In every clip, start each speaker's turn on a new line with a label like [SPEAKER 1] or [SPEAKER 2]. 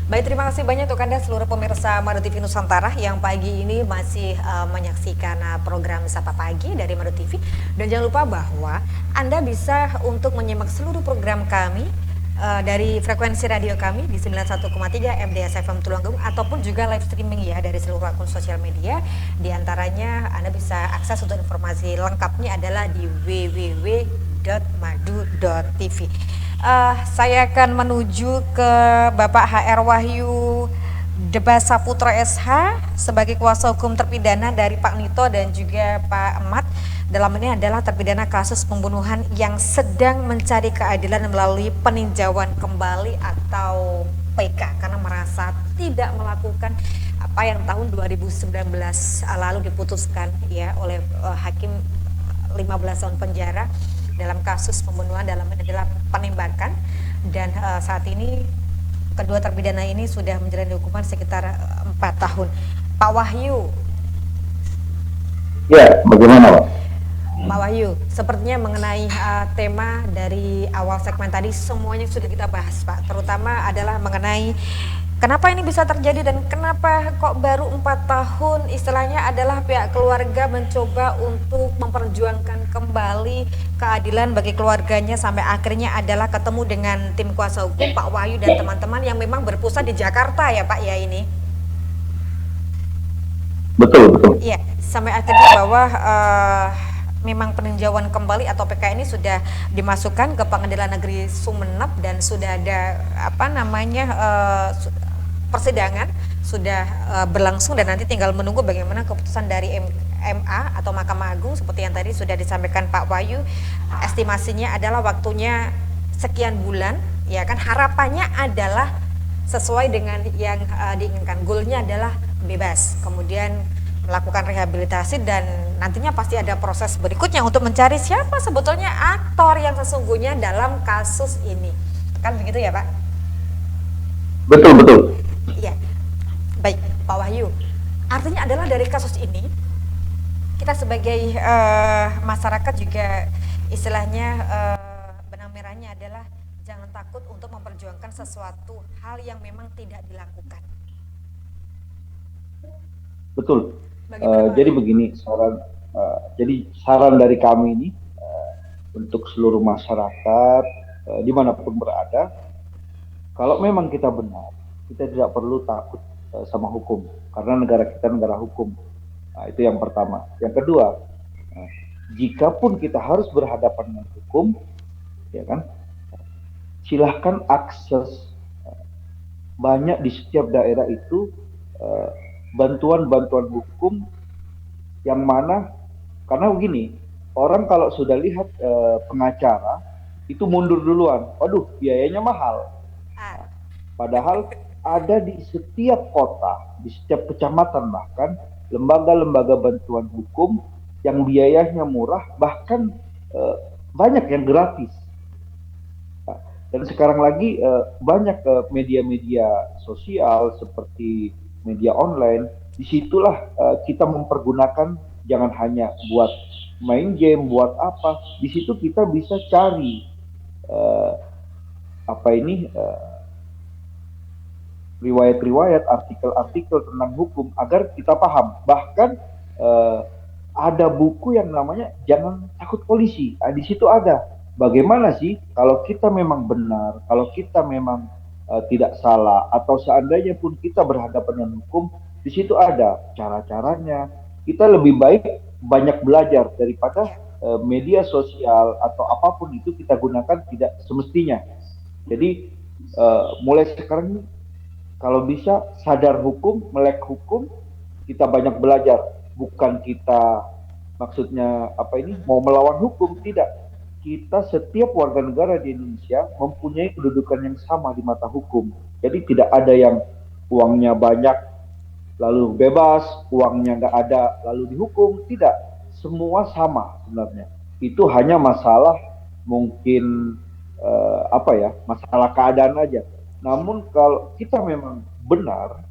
[SPEAKER 1] Baik, terima kasih banyak untuk Anda seluruh pemirsa Madu TV Nusantara yang pagi ini masih menyaksikan program Sapa Pagi dari Madu TV. Dan jangan lupa bahwa Anda bisa untuk menyimak seluruh program kami dari frekuensi radio kami di 91,3 MDS FM Tulungagung ataupun juga live streaming ya dari seluruh akun sosial media. Di antaranya Anda bisa akses untuk informasi lengkapnya adalah di www.madu.tv. Saya akan menuju ke Bapak HR Wahyu Deba Saputra SH sebagai kuasa hukum terpidana dari Pak Nito dan juga Pak Emat. Dalam ini adalah terpidana kasus pembunuhan yang sedang mencari keadilan melalui peninjauan kembali atau PK karena merasa tidak melakukan apa yang tahun 2019 lalu diputuskan ya oleh hakim 15 tahun penjara dalam kasus pembunuhan, dalam ini adalah penembakan. Dan saat ini kedua terpidana ini sudah menjalani hukuman sekitar 4 tahun. Pak Wahyu.
[SPEAKER 2] Ya, bagaimana Pak?
[SPEAKER 1] Pak Wahyu, sepertinya mengenai tema dari awal segmen tadi semuanya sudah kita bahas Pak, terutama adalah mengenai kenapa ini bisa terjadi dan kenapa kok baru 4 tahun, istilahnya adalah pihak keluarga mencoba untuk memperjuangkan kembali keadilan bagi keluarganya sampai akhirnya adalah ketemu dengan tim kuasa hukum Pak Wahyu dan teman-teman yang memang berpusat di Jakarta ya Pak ya ini.
[SPEAKER 2] Betul, betul.
[SPEAKER 1] Iya, sampai akhirnya bahwa memang peninjauan kembali atau PK ini sudah dimasukkan ke Pengadilan Negeri Sumeneb dan sudah ada apa namanya persidangan sudah berlangsung dan nanti tinggal menunggu bagaimana keputusan dari MA atau Mahkamah Agung seperti yang tadi sudah disampaikan Pak Wahyu. Estimasinya adalah waktunya sekian bulan, ya kan, harapannya adalah sesuai dengan yang diinginkan. Goalnya adalah bebas, kemudian melakukan rehabilitasi dan nantinya pasti ada proses berikutnya untuk mencari siapa sebetulnya aktor yang sesungguhnya dalam kasus ini. Kan begitu ya Pak?
[SPEAKER 2] Betul, betul.
[SPEAKER 1] Iya. Baik, Pak Wahyu. Artinya adalah dari kasus ini kita sebagai masyarakat juga istilahnya benang merahnya adalah jangan takut untuk memperjuangkan sesuatu hal yang memang tidak dilakukan.
[SPEAKER 2] Betul. Jadi begini, saran dari kami ini untuk seluruh masyarakat dimanapun berada, kalau memang kita benar, kita tidak perlu takut sama hukum, karena negara kita negara hukum. Nah, itu yang pertama. Yang kedua, jikapun kita harus berhadapan dengan hukum, ya kan, silahkan akses banyak di setiap daerah itu bantuan-bantuan hukum yang mana, karena begini, orang kalau sudah lihat pengacara itu mundur duluan, waduh biayanya mahal. Padahal ada di setiap kota, di setiap kecamatan bahkan lembaga-lembaga bantuan hukum yang biayanya murah, bahkan banyak yang gratis. Dan sekarang lagi banyak media-media sosial seperti media online, disitulah kita mempergunakan, jangan hanya buat main game, buat apa, di situ kita bisa cari riwayat-riwayat, artikel-artikel tentang hukum agar kita paham. Bahkan ada buku yang namanya Jangan Takut Polisi. Nah, di situ ada bagaimana sih kalau kita memang benar, kalau kita memang tidak salah, atau seandainya pun kita berhadapan dengan hukum, di situ ada cara-caranya. Kita lebih baik banyak belajar daripada media sosial atau apapun itu kita gunakan tidak semestinya. Jadi mulai sekarang kalau bisa sadar hukum, melek hukum, kita banyak belajar. Bukan kita maksudnya mau melawan hukum, tidak. Kita setiap warga negara di Indonesia mempunyai kedudukan yang sama di mata hukum. Jadi tidak ada yang uangnya banyak lalu bebas, uangnya nggak ada lalu dihukum, tidak. Semua sama sebenarnya. Itu hanya masalah mungkin masalah keadaan aja. Namun kalau kita memang benar,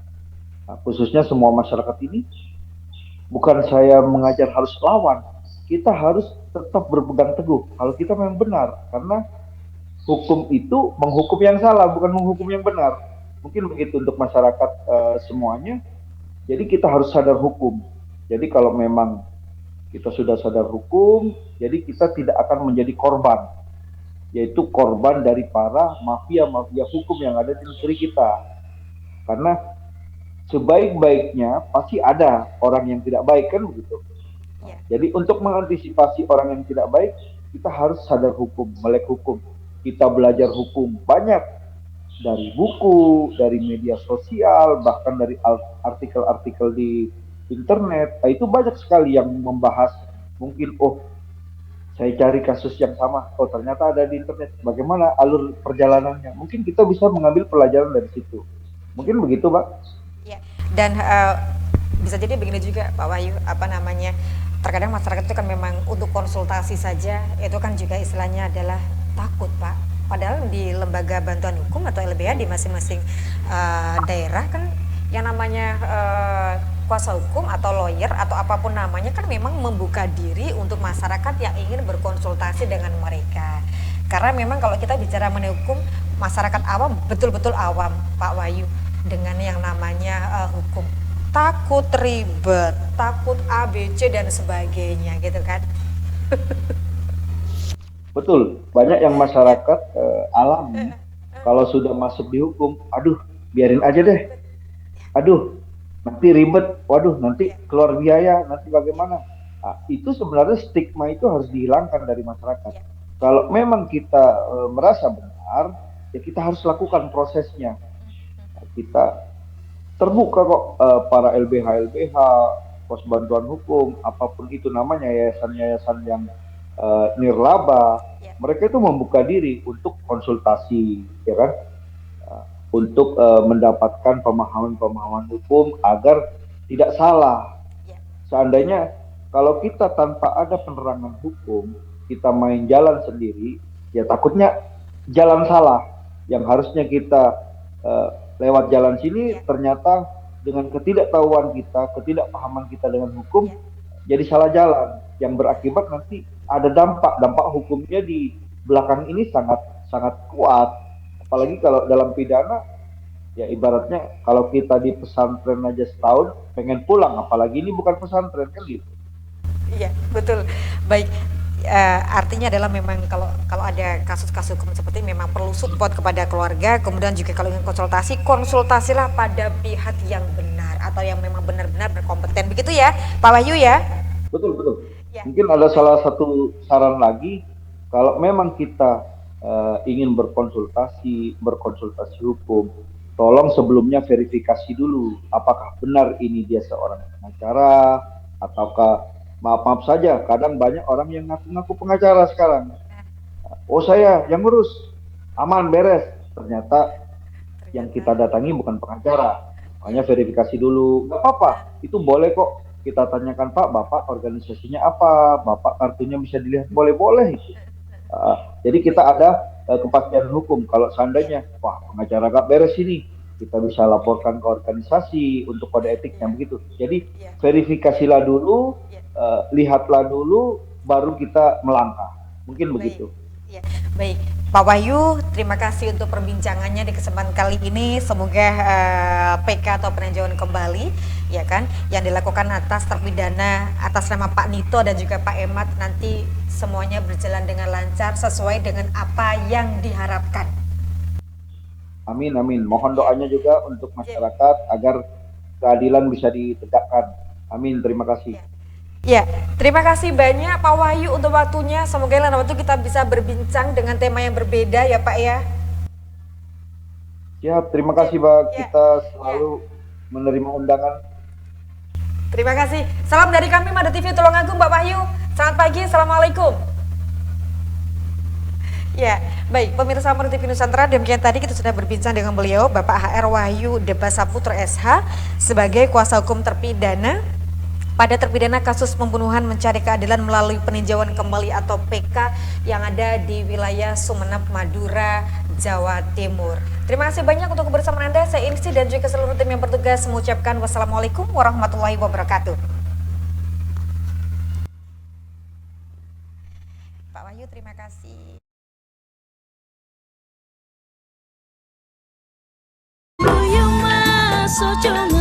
[SPEAKER 2] khususnya semua masyarakat ini, bukan saya mengajar harus lawan, kita harus tetap berpegang teguh kalau kita memang benar, karena hukum itu menghukum yang salah, bukan menghukum yang benar. Mungkin begitu untuk masyarakat semuanya. Jadi kita harus sadar hukum. Jadi kalau memang kita sudah sadar hukum, jadi kita tidak akan menjadi korban, yaitu korban dari para mafia-mafia hukum yang ada di negeri kita. Karena sebaik-baiknya pasti ada orang yang tidak baik, kan begitu.
[SPEAKER 1] Ya,
[SPEAKER 2] Jadi untuk mengantisipasi orang yang tidak baik, kita harus sadar hukum, melek hukum. Kita belajar hukum banyak dari buku, dari media sosial, bahkan dari artikel-artikel di internet. Nah, itu banyak sekali yang membahas. Mungkin, oh, saya cari kasus yang sama, oh ternyata ada di internet. Bagaimana alur perjalanannya? Mungkin kita bisa mengambil pelajaran dari situ.
[SPEAKER 1] ya,
[SPEAKER 2] Mungkin begitu, Pak.
[SPEAKER 1] ya. Dan bisa jadi begini juga Pak Wahyu, apa namanya? Terkadang masyarakat itu kan memang untuk konsultasi saja itu kan juga istilahnya adalah takut Pak. Padahal di lembaga bantuan hukum atau LBH di masing-masing daerah kan yang namanya kuasa hukum atau lawyer atau apapun namanya kan memang membuka diri untuk masyarakat yang ingin berkonsultasi dengan mereka. Karena memang kalau kita bicara mengenai hukum, masyarakat awam betul-betul awam Pak Wahyu dengan yang namanya hukum, takut ribet, takut ABC dan sebagainya gitu kan.
[SPEAKER 2] Betul, banyak yang
[SPEAKER 1] Ya,
[SPEAKER 2] masyarakat alami kalau sudah masuk di hukum, aduh, biarin aja deh. Aduh, nanti ribet. Waduh, nanti
[SPEAKER 1] ya,
[SPEAKER 2] keluar biaya, nanti
[SPEAKER 1] ya,
[SPEAKER 2] bagaimana? Nah, itu sebenarnya stigma itu harus dihilangkan dari masyarakat.
[SPEAKER 1] ya,
[SPEAKER 2] Kalau memang kita merasa benar, ya kita harus lakukan prosesnya. Nah, kita terbuka kok, para LBH pos bantuan hukum, apapun itu namanya, yayasan-yayasan yang nirlaba,
[SPEAKER 1] ya,
[SPEAKER 2] mereka itu membuka diri untuk konsultasi, ya kan? Untuk mendapatkan pemahaman-pemahaman hukum agar tidak salah.
[SPEAKER 1] ya,
[SPEAKER 2] Seandainya kalau kita tanpa ada penerangan hukum, kita main jalan sendiri, ya takutnya jalan salah. Yang harusnya kita uh, lewat jalan sini,
[SPEAKER 1] ya,
[SPEAKER 2] ternyata dengan ketidaktahuan kita, ketidakpahaman kita dengan hukum,
[SPEAKER 1] ya,
[SPEAKER 2] jadi salah jalan. Yang berakibat nanti ada dampak hukumnya di belakang ini sangat sangat kuat.
[SPEAKER 1] ya.
[SPEAKER 2] Apalagi kalau dalam pidana, ya ibaratnya kalau kita di pesantren aja setahun pengen pulang, apalagi ini bukan pesantren, kan gitu.
[SPEAKER 1] Iya, betul. Baik. Artinya adalah memang kalau kalau ada kasus-kasus hukum seperti ini memang perlu support kepada keluarga, kemudian juga kalau ingin konsultasi, konsultasilah pada pihak yang benar atau yang memang benar-benar berkompeten. Begitu ya, Pak Wahyu ya?
[SPEAKER 2] Betul, betul.
[SPEAKER 1] Ya,
[SPEAKER 2] Mungkin ada
[SPEAKER 1] baik.
[SPEAKER 2] salah satu saran lagi, kalau memang kita ingin berkonsultasi hukum, tolong sebelumnya verifikasi dulu apakah benar ini dia seorang pengacara, ataukah, maaf-maaf saja, kadang banyak orang yang ngaku-ngaku pengacara sekarang. Oh, saya yang ngurus, aman, beres. Ternyata yang
[SPEAKER 1] Ternyata
[SPEAKER 2] kita datangi bukan pengacara. Makanya verifikasi dulu. Nggak apa-apa, itu boleh kok. Kita tanyakan, Pak, Bapak organisasinya apa? Bapak kartunya bisa dilihat? Boleh-boleh itu. Jadi kita
[SPEAKER 1] baik.
[SPEAKER 2] ada kepastian hukum. Kalau seandainya, wah, pengacara gak beres ini, kita bisa laporkan ke organisasi untuk kode etiknya,
[SPEAKER 1] Iya,
[SPEAKER 2] begitu. Jadi
[SPEAKER 1] iya,
[SPEAKER 2] verifikasilah dulu,
[SPEAKER 1] iya.
[SPEAKER 2] lihatlah dulu, baru kita melangkah. Mungkin
[SPEAKER 1] Baik,
[SPEAKER 2] begitu.
[SPEAKER 1] ya, baik. Pak Wahyu, terima kasih untuk perbincangannya di kesempatan kali ini. Semoga PK atau peninjauan kembali, ya kan, yang dilakukan atas terpidana atas nama Pak Nito dan juga Pak Emat nanti semuanya berjalan dengan lancar sesuai dengan apa yang diharapkan.
[SPEAKER 2] Amin, amin. Mohon
[SPEAKER 1] Ya,
[SPEAKER 2] doanya juga untuk
[SPEAKER 1] ya,
[SPEAKER 2] masyarakat agar keadilan bisa ditegakkan. Amin, terima kasih.
[SPEAKER 1] ya. Ya, terima kasih banyak Pak Wahyu untuk waktunya. Semoga lain waktu kita bisa berbincang dengan tema yang berbeda ya Pak ya.
[SPEAKER 2] Siap, terima
[SPEAKER 1] Ya,
[SPEAKER 2] kasih, Pak.
[SPEAKER 1] ya,
[SPEAKER 2] Kita
[SPEAKER 1] ya.
[SPEAKER 2] selalu menerima undangan.
[SPEAKER 1] Terima kasih. Salam dari kami Mada TV Tulungagung Pak Wahyu. Selamat pagi, Assalamualaikum. Ya, baik pemirsa Mada TV Nusantara, demikian tadi kita sudah berbincang dengan beliau Bapak HR Wahyu Deba Saputra SH sebagai kuasa hukum terpidana pada terpidana kasus pembunuhan mencari keadilan melalui peninjauan kembali atau PK yang ada di wilayah Sumeneb, Madura, Jawa Timur. Terima kasih banyak untuk kebersamaan Anda. Saya Insi dan juga seluruh tim yang bertugas mengucapkan wassalamualaikum warahmatullahi wabarakatuh. Pak Wahyu, terima kasih.
[SPEAKER 3] sojong